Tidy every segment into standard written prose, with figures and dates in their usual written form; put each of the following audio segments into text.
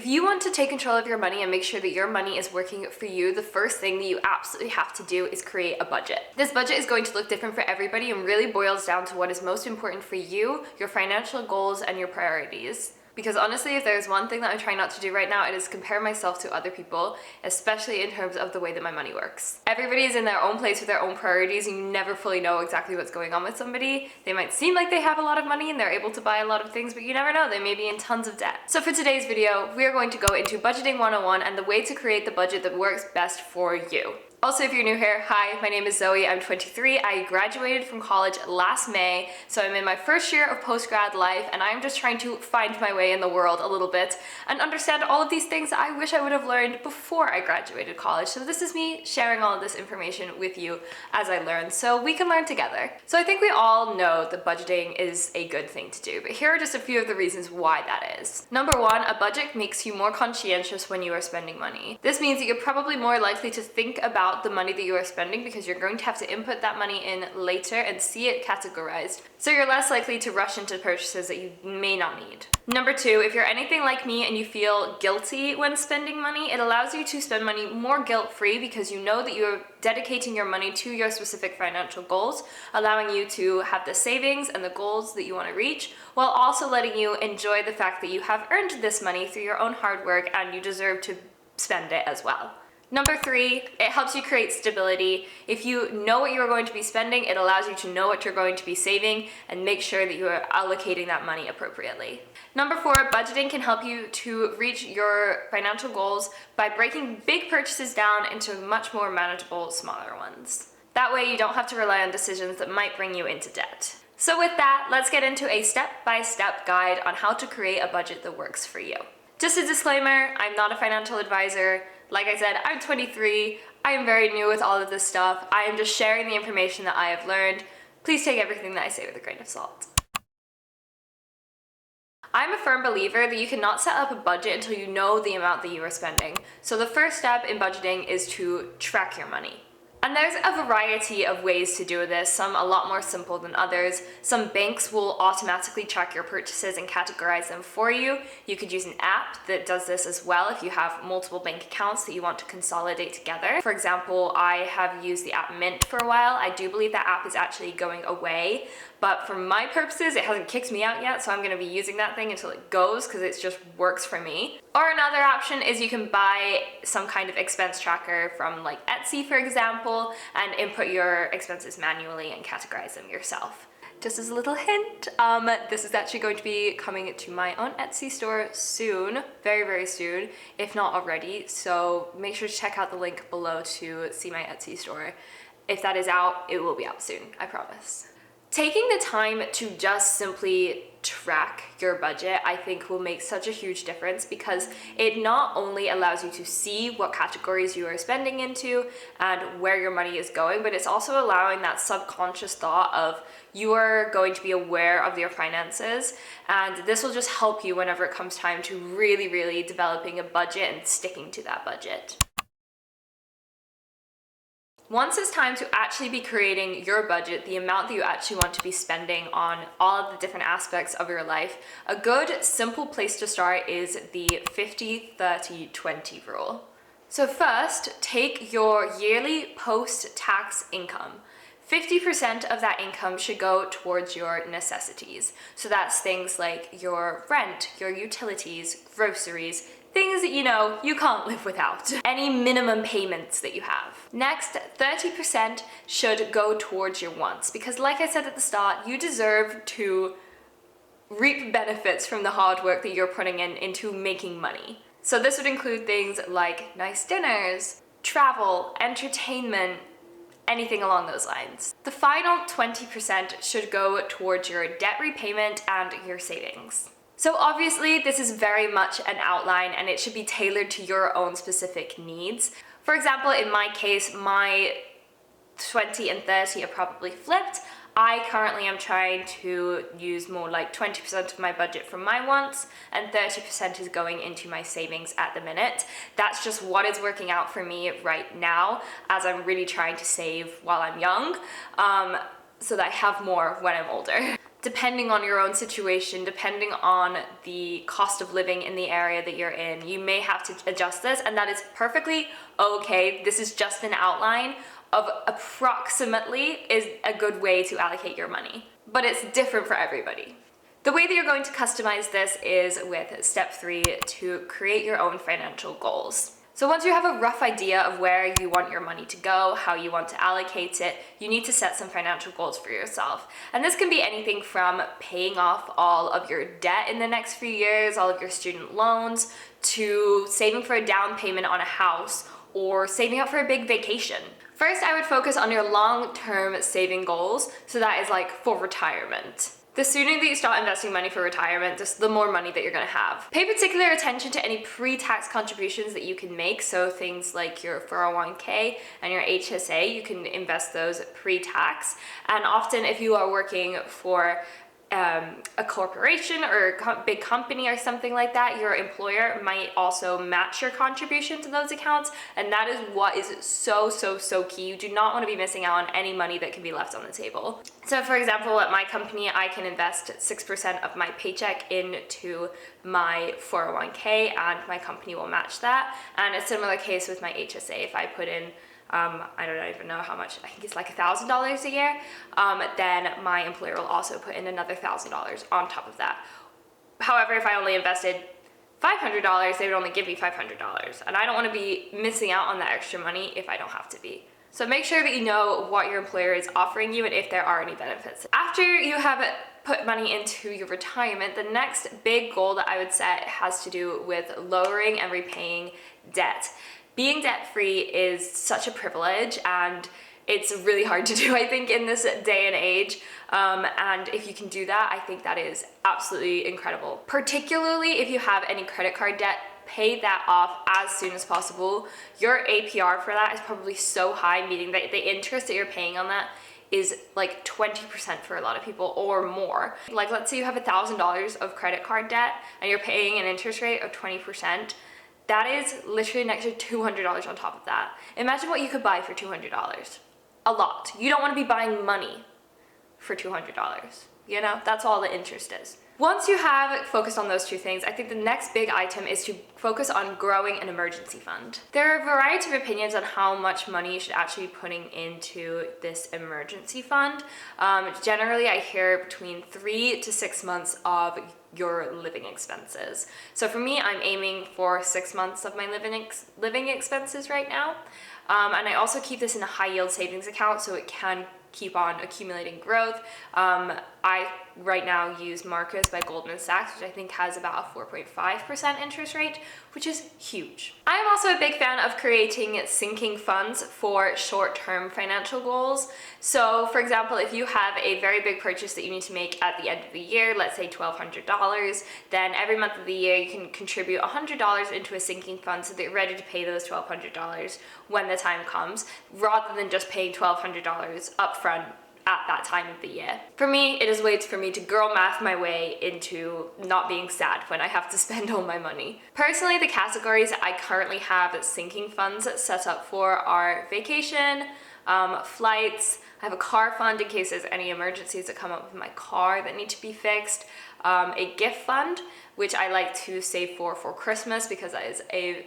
If you want to take control of your money and make sure that your money is working for you, the first thing that you absolutely have to do is create a budget. This budget is going to look different for everybody and really boils down to what is most important for you, your financial goals, and your priorities. Because honestly, if there's one thing that I'm trying not to do right now, it is compare myself to other people, especially in terms of the way that my money works. Everybody is in their own place with their own priorities, and you never fully know exactly what's going on with somebody. They might seem like they have a lot of money and they're able to buy a lot of things, but you never know, they may be in tons of debt. So for today's video, we are going to go into budgeting 101 and the way to create the budget that works best for you. Also, if you're new here, hi, my name is Zoe, I'm 23, I graduated from college last May, so I'm in my first year of post-grad life, and I'm just trying to find my way in the world a little bit and understand all of these things that I wish I would have learned before I graduated college. So this is me sharing all of this information with you as I learn, so we can learn together. So I think we all know that budgeting is a good thing to do, but here are just a few of the reasons why that is. Number one, a budget makes you more conscientious when you are spending money. This means that you're probably more likely to think about the money that you are spending because you're going to have to input that money in later and see it categorized. So you're less likely to rush into purchases that you may not need. Number two, if you're anything like me and you feel guilty when spending money, it allows you to spend money more guilt-free because you know that you're dedicating your money to your specific financial goals, allowing you to have the savings and the goals that you want to reach, while also letting you enjoy the fact that you have earned this money through your own hard work and you deserve to spend it as well. Number three, it helps you create stability. If you know what you're going to be spending, it allows you to know what you're going to be saving and make sure that you are allocating that money appropriately. Number four, budgeting can help you to reach your financial goals by breaking big purchases down into much more manageable, smaller ones. That way you don't have to rely on decisions that might bring you into debt. So with that, let's get into a step-by-step guide on how to create a budget that works for you. Just a disclaimer, I'm not a financial advisor. Like I said, I'm 23, I am very new with all of this stuff. I am just sharing the information that I have learned. Please take everything that I say with a grain of salt. I'm a firm believer that you cannot set up a budget until you know the amount that you are spending. So the first step in budgeting is to track your money. And there's a variety of ways to do this, some a lot more simple than others. Some banks will automatically track your purchases and categorize them for you. You could use an app that does this as well if you have multiple bank accounts that you want to consolidate together. For example, I have used the app Mint for a while. I do believe that app is actually going away, but for my purposes, it hasn't kicked me out yet, so I'm gonna be using that thing until it goes because it just works for me. Or another option is you can buy some kind of expense tracker from like Etsy, for example, and input your expenses manually and categorize them yourself. Just as a little hint, this is actually going to be coming to my own Etsy store soon, very, very soon, if not already. So make sure to check out the link below to see my Etsy store. If that is out, it will be out soon, I promise. Taking the time to just simply track your budget, I think will make such a huge difference because it not only allows you to see what categories you are spending into and where your money is going, but it's also allowing that subconscious thought of you are going to be aware of your finances, and this will just help you whenever it comes time to really developing a budget and sticking to that budget. Once it's time to actually be creating your budget, the amount that you actually want to be spending on all of the different aspects of your life, a good simple place to start is the 50-30-20 rule. So first, take your yearly post-tax income. 50% of that income should go towards your necessities. So that's things like your rent, your utilities, groceries, things that you can't live without. Any minimum payments that you have. Next, 30% should go towards your wants because like I said at the start, you deserve to reap benefits from the hard work that you're putting into making money. So this would include things like nice dinners, travel, entertainment, anything along those lines. The final 20% should go towards your debt repayment and your savings. So obviously this is very much an outline and it should be tailored to your own specific needs. For example, in my case, my 20 and 30 are probably flipped. I currently am trying to use more like 20% of my budget from my wants and 30% is going into my savings at the minute. That's just what is working out for me right now as I'm really trying to save while I'm young, so that I have more when I'm older. depending on your own situation, depending on the cost of living in the area that you're in, you may have to adjust this, and that is perfectly okay. This is just an outline of approximately is a good way to allocate your money, but it's different for everybody. The way that you're going to customize this is with step 3, to create your own financial goals. So once you have a rough idea of where you want your money to go, how you want to allocate it, you need to set some financial goals for yourself. And this can be anything from paying off all of your debt in the next few years, all of your student loans, to saving for a down payment on a house, or saving up for a big vacation. First, I would focus on your long-term saving goals, so that is like for retirement. The sooner that you start investing money for retirement, just the more money that you're gonna have. Pay particular attention to any pre-tax contributions that you can make, so things like your 401k and your HSA, you can invest those pre-tax. And often if you are working for a corporation or a big company or something like that, your employer might also match your contribution to those accounts, and that is what is so key. You do not want to be missing out on any money that can be left on the table. So for example, at my company, I can invest 6% of my paycheck into my 401k, and my company will match that. And a similar case with my HSA. If I put in I don't even know how much, I think it's like $1,000 a year, then my employer will also put in another $1,000 on top of that. However, if I only invested $500, they would only give me $500, and I don't want to be missing out on that extra money if I don't have to be. So make sure that you know what your employer is offering you and if there are any benefits. After you have put money into your retirement, the next big goal that I would set has to do with lowering and repaying debt. Being debt-free is such a privilege, and it's really hard to do, I think, in this day and age. And if you can do that, I think that is absolutely incredible. Particularly if you have any credit card debt, pay that off as soon as possible. Your APR for that is probably so high, meaning that the interest that you're paying on that is like 20% for a lot of people or more. Like, let's say you have $1,000 of credit card debt and you're paying an interest rate of 20%. That is literally an extra $200 on top of that. Imagine what you could buy for $200. A lot. You don't want to be buying money for $200. You know, that's all the interest is. Once you have focused on those two things, I think the next big item is to focus on growing an emergency fund. There are a variety of opinions on how much money you should actually be putting into this emergency fund. Generally, I hear between 3 to 6 months of your living expenses. So for me, I'm aiming for 6 months of my living expenses right now. And I also keep this in a high yield savings account so it can keep on accumulating growth. I right now use Marcus by Goldman Sachs, which I think has about a 4.5% interest rate, which is huge. I am also a big fan of creating sinking funds for short-term financial goals. So for example, if you have a very big purchase that you need to make at the end of the year, let's say $1,200, then every month of the year you can contribute $100 into a sinking fund so that you're ready to pay those $1,200 when the time comes, rather than just paying $1,200 upfront at that time of the year. For me, it is ways for me to girl math my way into not being sad when I have to spend all my money. Personally, the categories I currently have sinking funds set up for are vacation, flights, I have a car fund in case there's any emergencies that come up with my car that need to be fixed, a gift fund, which I like to save for Christmas because that is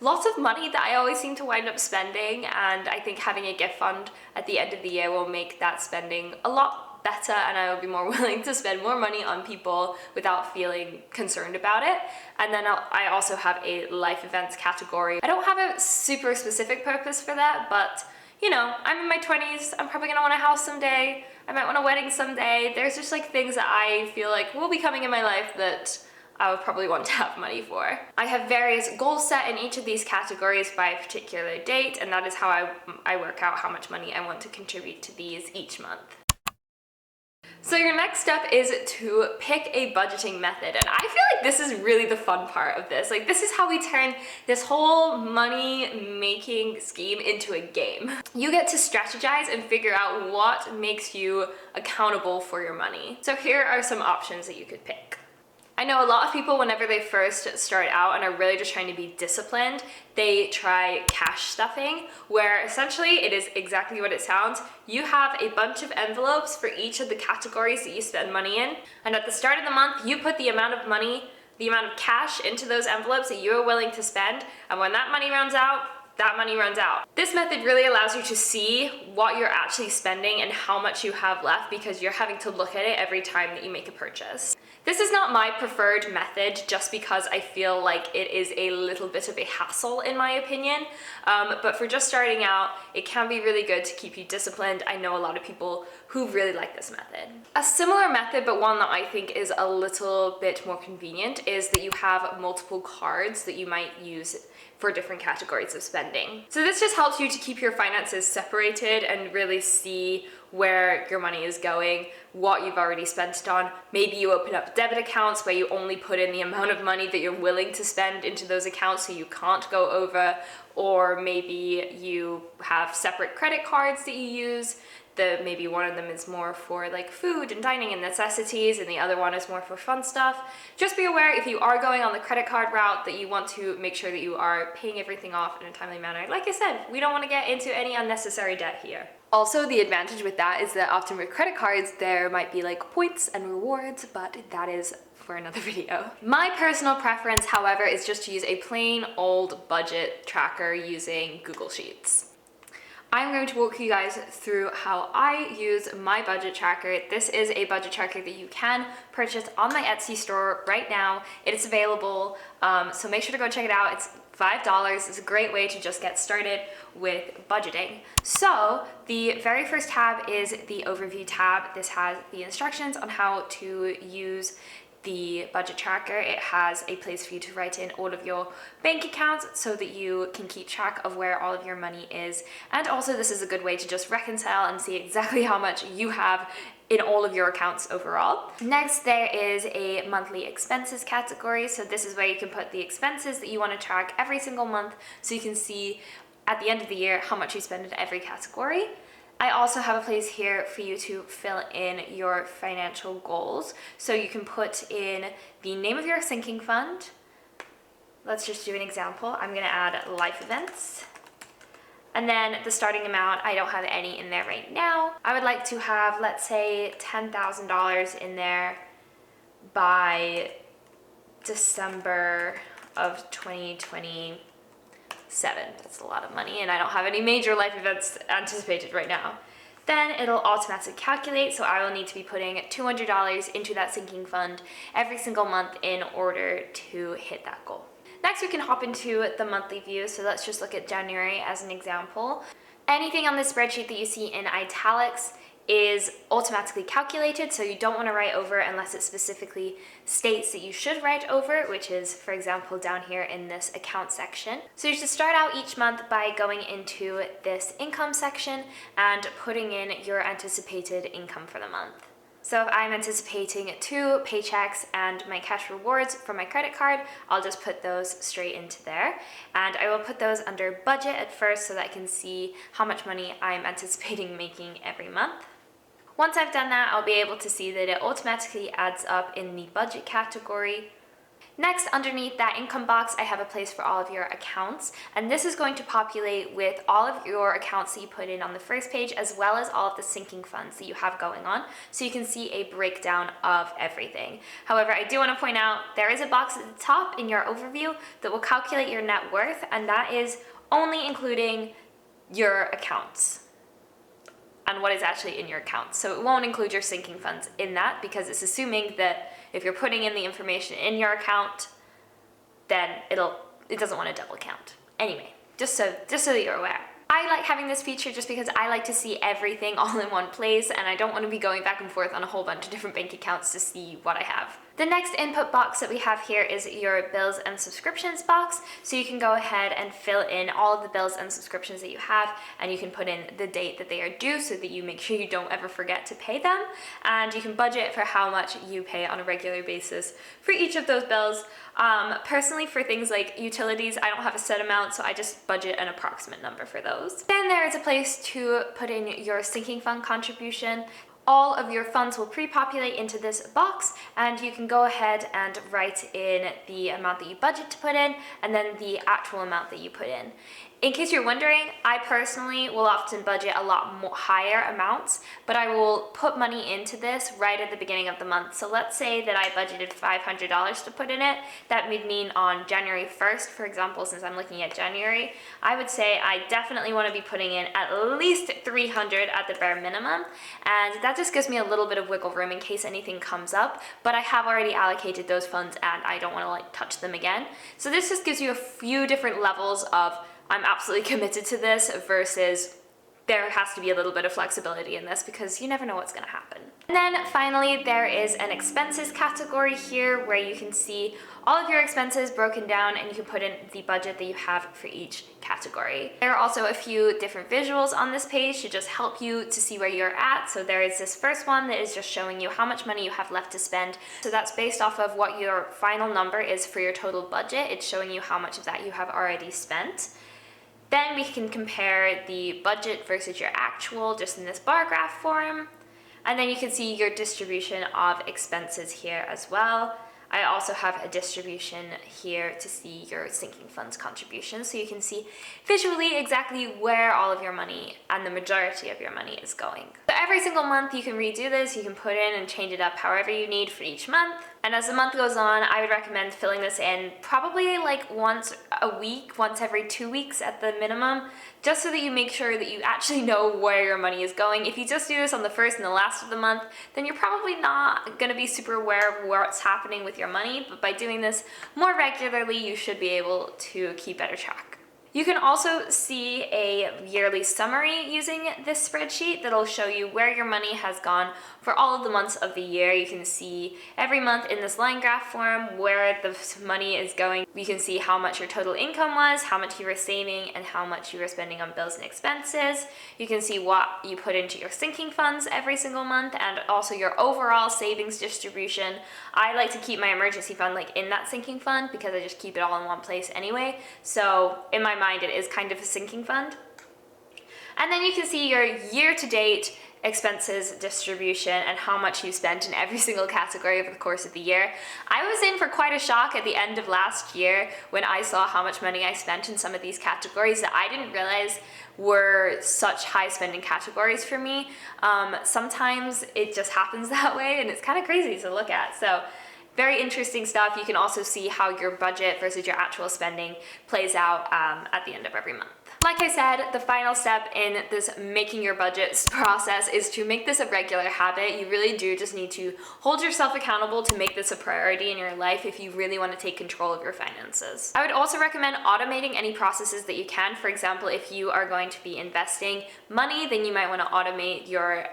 lots of money that I always seem to wind up spending, and I think having a gift fund at the end of the year will make that spending a lot better, and I will be more willing to spend more money on people without feeling concerned about it. And then I also have a life events category. I don't have a super specific purpose for that, but you know, I'm in my 20s, I'm probably gonna want a house someday, I might want a wedding someday. There's just like things that I feel like will be coming in my life that I would probably want to have money for. I have various goals set in each of these categories by a particular date, and that is how I work out how much money I want to contribute to these each month. So your next step is to pick a budgeting method, and I feel like this is really the fun part of this. Like, this is how we turn this whole money making scheme into a game. You get to strategize and figure out what makes you accountable for your money. So here are some options that you could pick. I know a lot of people, whenever they first start out and are really just trying to be disciplined, they try cash stuffing, where essentially it is exactly what it sounds. You have a bunch of envelopes for each of the categories that you spend money in, and at the start of the month, you put the amount of money, the amount of cash into those envelopes that you are willing to spend, and when that money runs out, that money runs out. This method really allows you to see what you're actually spending and how much you have left, because you're having to look at it every time that you make a purchase. This is not my preferred method just because I feel like it is a little bit of a hassle in my opinion, but for just starting out, it can be really good to keep you disciplined. I know a lot of people who really like this method. A similar method, but one that I think is a little bit more convenient, is that you have multiple cards that you might use for different categories of spending. So this just helps you to keep your finances separated and really see where your money is going, what you've already spent it on. Maybe you open up debit accounts where you only put in the amount of money that you're willing to spend into those accounts so you can't go over, or maybe you have separate credit cards that you use. Maybe one of them is more for like food and dining and necessities, and the other one is more for fun stuff. Just be aware, if you are going on the credit card route, that you want to make sure that you are paying everything off in a timely manner. Like I said, we don't want to get into any unnecessary debt here. Also, the advantage with that is that often with credit cards, there might be like points and rewards, but that is for another video. My personal preference, however, is just to use a plain old budget tracker using Google Sheets. I'm going to walk you guys through how I use my budget tracker. This is a budget tracker that you can purchase on my Etsy store right now. It is available, so make sure to go check it out. It's $5. It's a great way to just get started with budgeting. So the very first tab is the overview tab. This has the instructions on how to use the budget tracker. It has a place for you to write in all of your bank accounts so that you can keep track of where all of your money is. And also this is a good way to just reconcile and see exactly how much you have in all of your accounts overall. Next, there is a monthly expenses category. So this is where you can put the expenses that you want to track every single month, so you can see at the end of the year how much you spend in every category. I also have a place here for you to fill in your financial goals. So you can put in the name of your sinking fund. Let's just do an example. I'm gonna add life events. And then the starting amount, I don't have any in there right now. I would like to have, let's say, $10,000 in there by December of 2027. That's a lot of money, and I don't have any major life events anticipated right now. Then it'll automatically calculate, so I will need to be putting $200 into that sinking fund every single month in order to hit that goal. Next, we can hop into the monthly view. So let's just look at January as an example. Anything on this spreadsheet that you see in italics is automatically calculated, so you don't want to write over unless it specifically states that you should write over, which is, for example, down here in this account section. So you should start out each month by going into this income section and putting in your anticipated income for the month. So if I'm anticipating 2 paychecks and my cash rewards from my credit card, I'll just put those straight into there. And I will put those under budget at first so that I can see how much money I'm anticipating making every month. Once I've done that, I'll be able to see that it automatically adds up in the budget category. Next, underneath that income box, I have a place for all of your accounts, and this is going to populate with all of your accounts that you put in on the first page, as well as all of the sinking funds that you have going on, so you can see a breakdown of everything. However, I do want to point out there is a box at the top in your overview that will calculate your net worth, and that is only including your accounts and what is actually in your accounts. So it won't include your sinking funds in that, because it's assuming that if you're putting in the information in your account, then it doesn't want to double count. Anyway, just so that you're aware. I like having this feature just because I like to see everything all in one place, and I don't want to be going back and forth on a whole bunch of different bank accounts to see what I have. The next input box that we have here is your bills and subscriptions box. So you can go ahead and fill in all of the bills and subscriptions that you have, and you can put in the date that they are due so that you make sure you don't ever forget to pay them. And you can budget for how much you pay on a regular basis for each of those bills. Personally, for things like utilities, I don't have a set amount, so I just budget an approximate number for those. Then there is a place to put in your sinking fund contribution. all of your funds will pre-populate into this box, and you can go ahead and write in the amount that you budget to put in and then the actual amount that you put in. In case you're wondering, I personally will often budget a lot more higher amounts, but I will put money into this right at the beginning of the month. So let's say that I budgeted $500 to put in it. That would mean on January 1st, for example, since I'm looking at January, I would say I definitely want to be putting in at least $300 at the bare minimum. And that just gives me a little bit of wiggle room in case anything comes up, but I have already allocated those funds and I don't want to like touch them again. So this just gives you a few different levels of I'm absolutely committed to this versus there has to be a little bit of flexibility in this because you never know what's going to happen. And then finally, there is an expenses category here where you can see all of your expenses broken down and you can put in the budget that you have for each category. There are also a few different visuals on this page to just help you to see where you're at. So there is this first one that is just showing you how much money you have left to spend. So that's based off of what your final number is for your total budget. It's showing you how much of that you have already spent. Then we can compare the budget versus your actual just in this bar graph form. And then you can see your distribution of expenses here as well. I also have a distribution here to see your sinking funds contribution, so you can see visually exactly where all of your money and the majority of your money is going. So every single month you can redo this, you can put in and change it up however you need for each month. And as the month goes on, I would recommend filling this in probably like once a week, once every 2 weeks at the minimum, just so that you make sure that you actually know where your money is going. If you just do this on the first and the last of the month, then you're probably not going to be super aware of what's happening with your money, but by doing this more regularly, you should be able to keep better track. You can also see a yearly summary using this spreadsheet that'll show you where your money has gone for all of the months of the year. You can see every month in this line graph form where the money is going. You can see how much your total income was, how much you were saving, and how much you were spending on bills and expenses. You can see what you put into your sinking funds every single month and also your overall savings distribution. I like to keep my emergency fund like in that sinking fund because I just keep it all in one place anyway. So in my mind, it is kind of a sinking fund. And then you can see your year-to-date expenses distribution and how much you spent in every single category over the course of the year. I was in for quite a shock at the end of last year when I saw how much money I spent in some of these categories that I didn't realize were such high spending categories for me. Sometimes it just happens that way and it's kind of crazy to look at. So very interesting stuff. You can also see how your budget versus your actual spending plays out at the end of every month. Like I said, the final step in this making your budget process is to make this a regular habit. You really do just need to hold yourself accountable to make this a priority in your life if you really want to take control of your finances. I would also recommend automating any processes that you can. For example, if you are going to be investing money, then you might want to automate your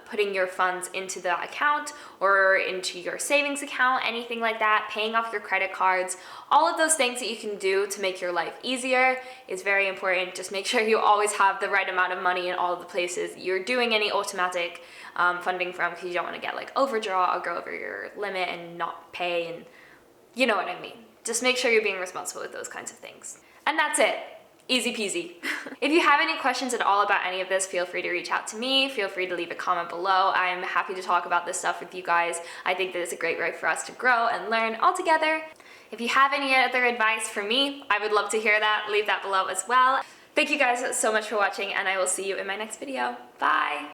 putting your funds into the account or into your savings account, anything like that, paying off your credit cards. All of those things that you can do to make your life easier is very important. Just make sure you always have the right amount of money in all of the places you're doing any automatic funding from, because you don't want to get like overdraw or go over your limit and not pay, and you know what I mean. Just make sure you're being responsible with those kinds of things. And that's it. Easy peasy. If you have any questions at all about any of this, feel free to reach out to me. Feel free to leave a comment below. I'm happy to talk about this stuff with you guys. I think that it's a great way for us to grow and learn all together. If you have any other advice for me, I would love to hear that. Leave that below as well. Thank you guys so much for watching, and I will see you in my next video. Bye!